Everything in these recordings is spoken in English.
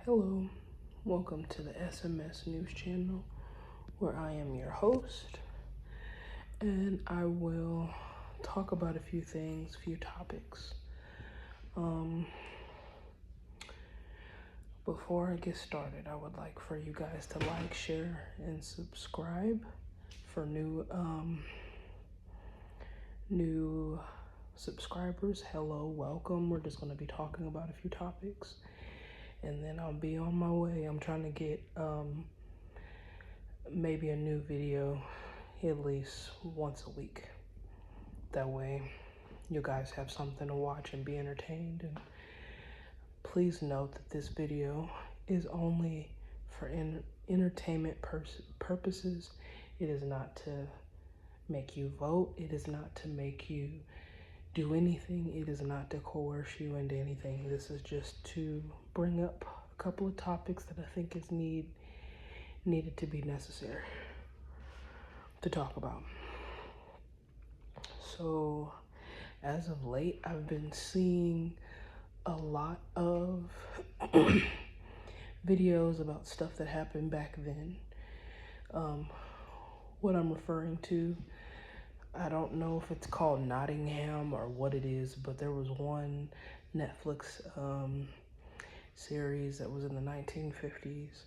Hello, welcome to the SMS News Channel, where I am your host, and I will talk about a few things, few topics. Before I get started, I would like for you guys to like, share, and subscribe for new subscribers. Hello, welcome. We're just going to be talking about a few topics, and then I'll be on my way. I'm trying to get maybe a new video at least once a week. That way you guys have something to watch and be entertained. And please note that this video is only for entertainment purposes. It is not to make you vote. It is not to make you do anything. It is not to coerce you into anything. This is just to bring up a couple of topics that I think is needed to be necessary to talk about. So as of late, I've been seeing a lot of videos about stuff that happened back then. What I'm referring to, I don't know if it's called Nottingham or what it is, but there was one Netflix series that was in the 1950s,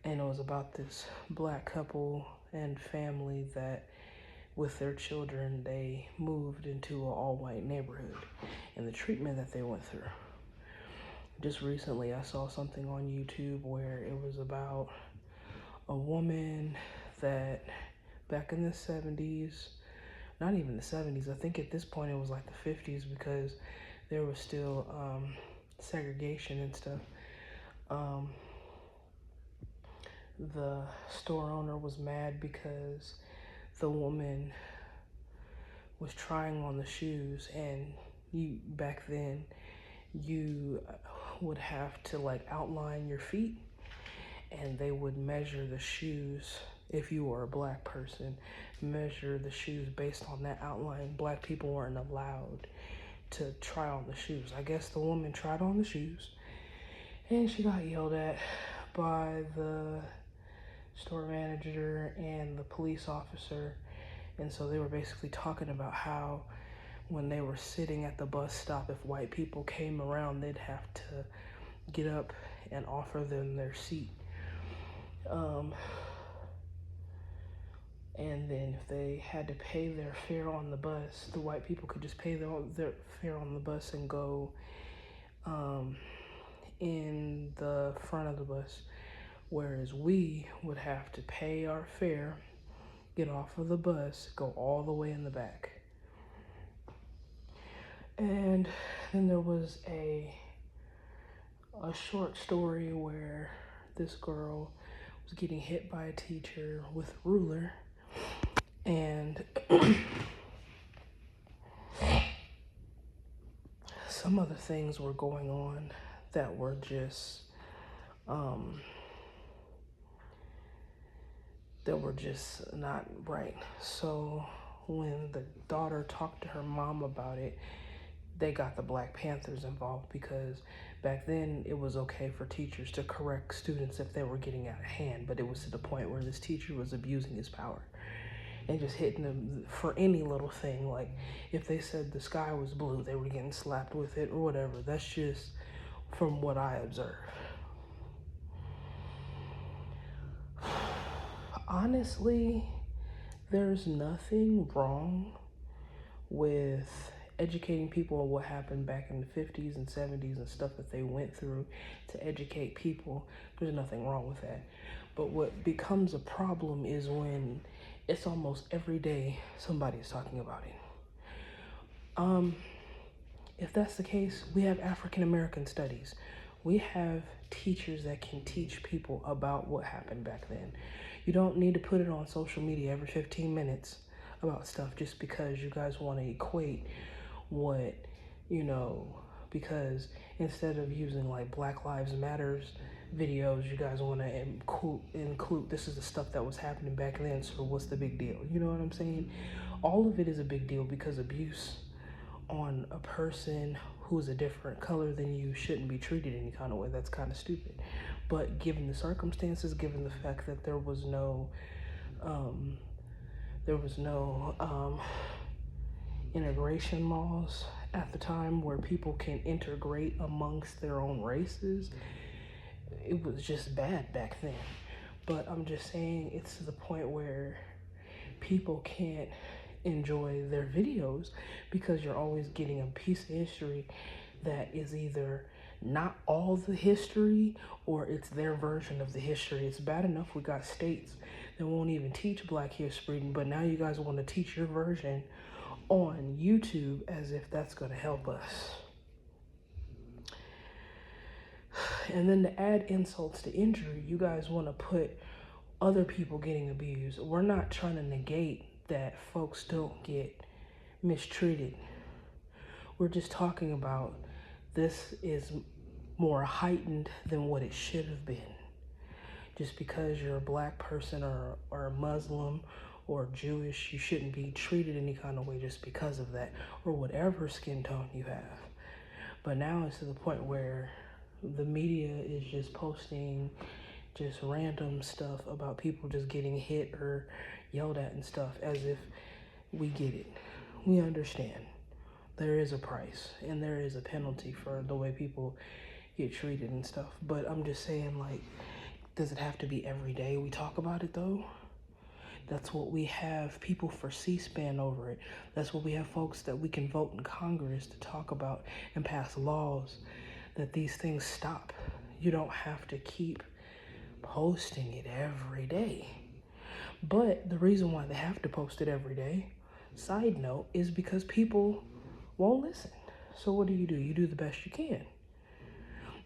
and it was about this black couple and family that with their children, they moved into an all-white neighborhood and the treatment that they went through. Just recently, I saw something on YouTube where it was about a woman that back in the 70s, not even the 70s, I think at this point it was like the 50s because there was still segregation and stuff. The store owner was mad because the woman was trying on the shoes, and back then you would have to like outline your feet, and they would measure the shoes. If you were a black person, measure the shoes based on that outline. Black people weren't allowed to try on the shoes. I guess the woman tried on the shoes and she got yelled at by the store manager and the police officer. And so they were basically talking about how when they were sitting at the bus stop, if white people came around, they'd have to get up and offer them their seat. And then if they had to pay their fare on the bus, the white people could just pay their fare on the bus and go in the front of the bus, whereas we would have to pay our fare, get off of the bus, go all the way in the back. And then there was a short story where this girl was getting hit by a teacher with a ruler, and some other things were going on that were just not right. So when the daughter talked to her mom about it, they got the Black Panthers involved because back then it was okay for teachers to correct students if they were getting out of hand, but it was to the point where this teacher was abusing his power and just hitting them for any little thing. Like if they said the sky was blue, they were getting slapped with it or whatever. That's just from what I observed. Honestly, there's nothing wrong with educating people on what happened back in the 50s and 70s and stuff that they went through to educate people. There's nothing wrong with that. But what becomes a problem is when it's almost every day somebody's talking about it. If that's the case, we have African American studies. We have teachers that can teach people about what happened back then. You don't need to put it on social media every 15 minutes about stuff just because you guys want to equate what, because instead of using like Black Lives Matters videos, you guys want to include this is the stuff that was happening back then, so what's the big deal? You know what I'm saying? All of it is a big deal because abuse on a person who's a different color than you shouldn't be treated any kind of way. That's kind of stupid. But given the circumstances, given the fact that there was no integration laws at the time where people can integrate amongst their own races, it was just bad back then. But I'm just saying, it's to the point where people can't enjoy their videos because you're always getting a piece of history that is either not all the history or it's their version of the history. It's bad enough we got states that won't even teach Black history, but now you guys want to teach your version on YouTube as if that's going to help us. And then to add insults to injury, you guys want to put other people getting abused. We're not trying to negate that folks don't get mistreated. We're just talking about this is more heightened than what it should have been. Just because you're a Black person or a Muslim or Jewish, you shouldn't be treated any kind of way just because of that, or whatever skin tone you have. But now it's to the point where the media is just posting just random stuff about people just getting hit or yelled at and stuff, as if we get it. We understand there is a price and there is a penalty for the way people get treated and stuff. But I'm just saying, like, does it have to be every day we talk about it though? That's what we have people for C-SPAN over it. That's what we have folks that we can vote in Congress to talk about and pass laws that these things stop. You don't have to keep posting it every day. But the reason why they have to post it every day, side note, is because people won't listen. So what do? You do the best you can.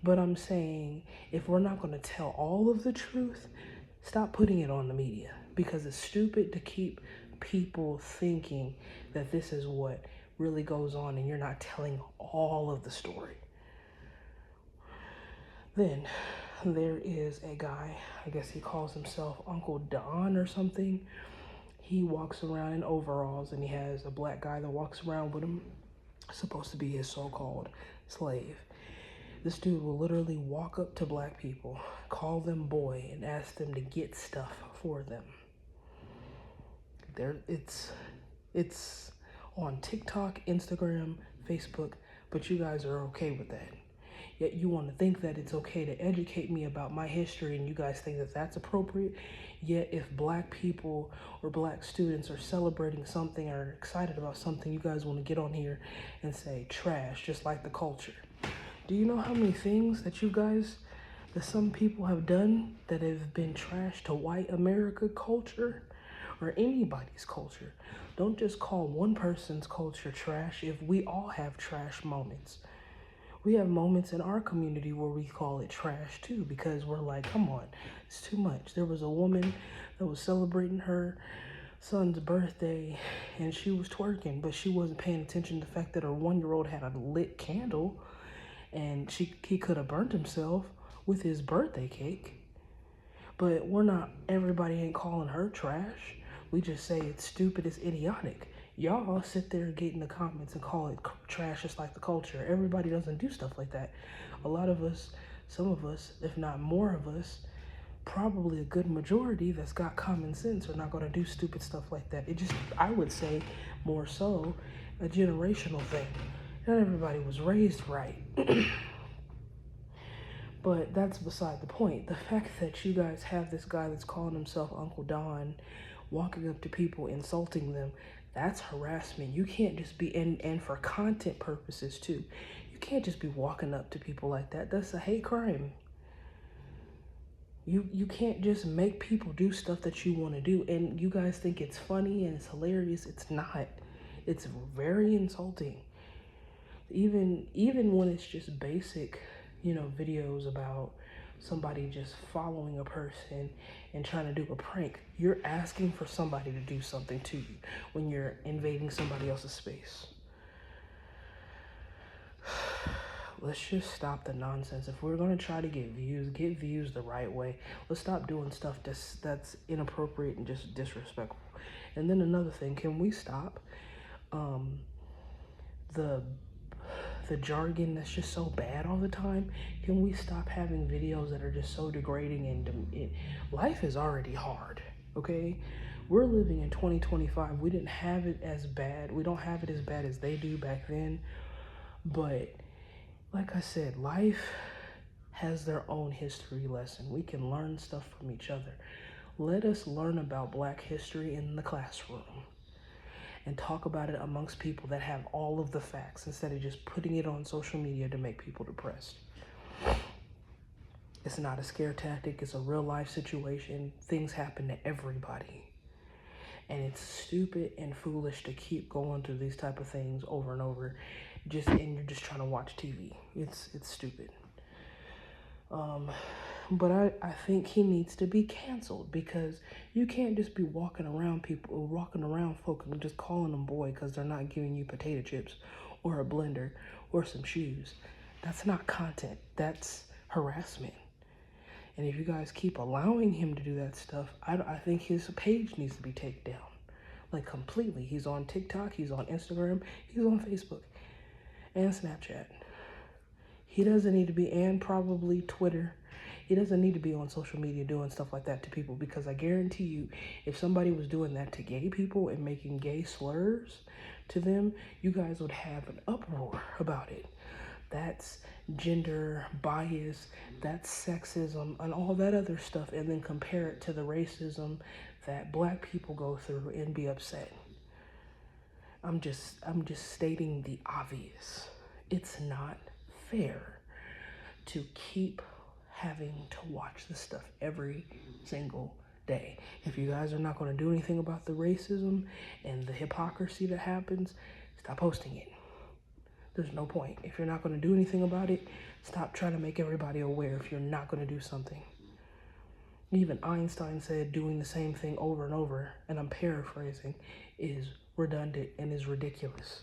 But I'm saying, if we're not going to tell all of the truth, stop putting it on the media, because it's stupid to keep people thinking that this is what really goes on and you're not telling all of the story. Then there is a guy, I guess he calls himself Uncle Don or something. He walks around in overalls and he has a Black guy that walks around with him, supposed to be his so-called slave. This dude will literally walk up to Black people, call them boy, and ask them to get stuff for them. It's on TikTok, Instagram, Facebook, but you guys are okay with that. Yet you want to think that it's okay to educate me about my history, and you guys think that that's appropriate. Yet if Black people or Black students are celebrating something or excited about something, you guys want to get on here and say trash, just like the culture. Do you know how many things that some people have done that have been trash to white America culture or anybody's culture? Don't just call one person's culture trash if we all have trash moments. We have moments in our community where we call it trash too, because we're like, come on, it's too much. There was a woman that was celebrating her son's birthday and she was twerking, but she wasn't paying attention to the fact that her 1-year-old had a lit candle and he could have burnt himself with his birthday cake. But everybody ain't calling her trash. We just say it's stupid, it's idiotic. Y'all sit there and get in the comments and call it trash, just like the culture. Everybody doesn't do stuff like that. A lot of us, some of us, if not more of us, probably a good majority that's got common sense are not going to do stupid stuff like that. I would say more so a generational thing. Not everybody was raised right. But that's beside the point. The fact that you guys have this guy that's calling himself Uncle Don walking up to people, insulting them, that's harassment. You can't just be, and for content purposes too, you can't just be walking up to people like that. That's a hate crime. You can't just make people do stuff that you want to do, and you guys think it's funny and it's hilarious. It's not. It's very insulting. Even when it's just basic, videos about somebody just following a person and trying to do a prank, you're asking for somebody to do something to you when you're invading somebody else's space. Let's just stop the nonsense. If we're going to try to get views the right way. Let's stop doing stuff that's inappropriate and just disrespectful. And then another thing, can we stop the the jargon that's just so bad all the time? Can we stop having videos that are just so degrading? And life is already hard, okay? We're living in 2025. We didn't have it as bad. We don't have it as bad as they do back then. But like I said, life has their own history lesson. We can learn stuff from each other. Let us learn about Black history in the classroom and talk about it amongst people that have all of the facts instead of just putting it on social media to make people depressed. It's not a scare tactic. It's a real life situation. Things happen to everybody. And it's stupid and foolish to keep going through these type of things over and over, and you're just trying to watch TV. It's stupid. But I think he needs to be canceled, because you can't just be walking around folk and just calling them boy because they're not giving you potato chips or a blender or some shoes. That's not content. That's harassment. And if you guys keep allowing him to do that stuff, I think his page needs to be taken down. Like, completely. He's on TikTok, he's on Instagram, he's on Facebook and Snapchat. He doesn't need to be, and probably Twitter. He doesn't need to be on social media doing stuff like that to people, because I guarantee you, if somebody was doing that to gay people and making gay slurs to them, you guys would have an uproar about it. That's gender bias, that's sexism, and all that other stuff, and then compare it to the racism that Black people go through and be upset. I'm just stating the obvious. It's not fair to keep having to watch this stuff every single day. If you guys are not going to do anything about the racism and the hypocrisy that happens, stop posting it. There's no point. If you're not going to do anything about it, stop trying to make everybody aware if you're not going to do something. Even Einstein said doing the same thing over and over, and I'm paraphrasing, is redundant and is ridiculous.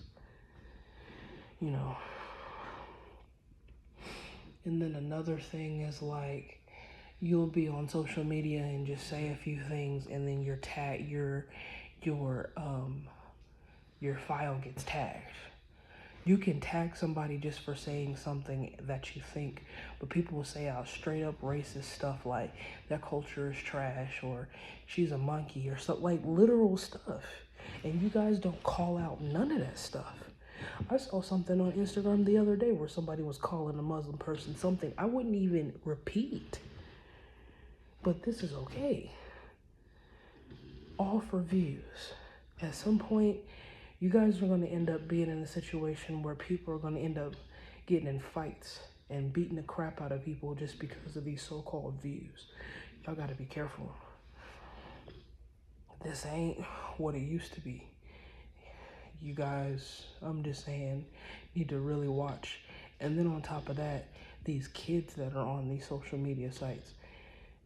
You know. And then another thing is, like, you'll be on social media and just say a few things, and then your file gets tagged. You can tag somebody just for saying something that you think, but people will say out straight up racist stuff like that culture is trash, or she's a monkey, or something, like literal stuff. And you guys don't call out none of that stuff. I saw something on Instagram the other day where somebody was calling a Muslim person something I wouldn't even repeat. But this is okay. All for views. At some point, you guys are going to end up being in a situation where people are going to end up getting in fights and beating the crap out of people just because of these so-called views. Y'all got to be careful. This ain't what it used to be. You guys, I'm just saying, need to really watch. And then on top of that, these kids that are on these social media sites,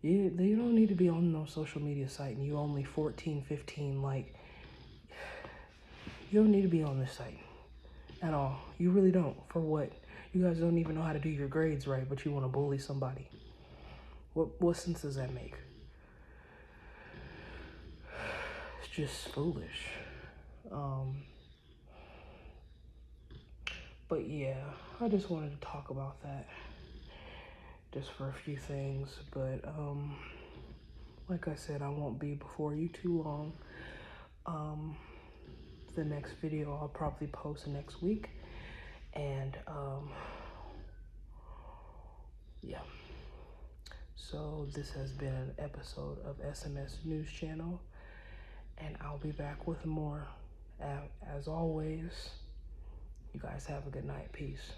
they don't need to be on no social media site, and you only 14, 15, like, you don't need to be on this site at all. You really don't. For what? You guys don't even know how to do your grades right, but you want to bully somebody. What sense does that make? It's just foolish. But yeah, I just wanted to talk about that just for a few things. But like I said, I won't be before you too long. The next video I'll probably post next week. And yeah. So this has been an episode of SMS News Channel, and I'll be back with more. As always, you guys have a good night. Peace.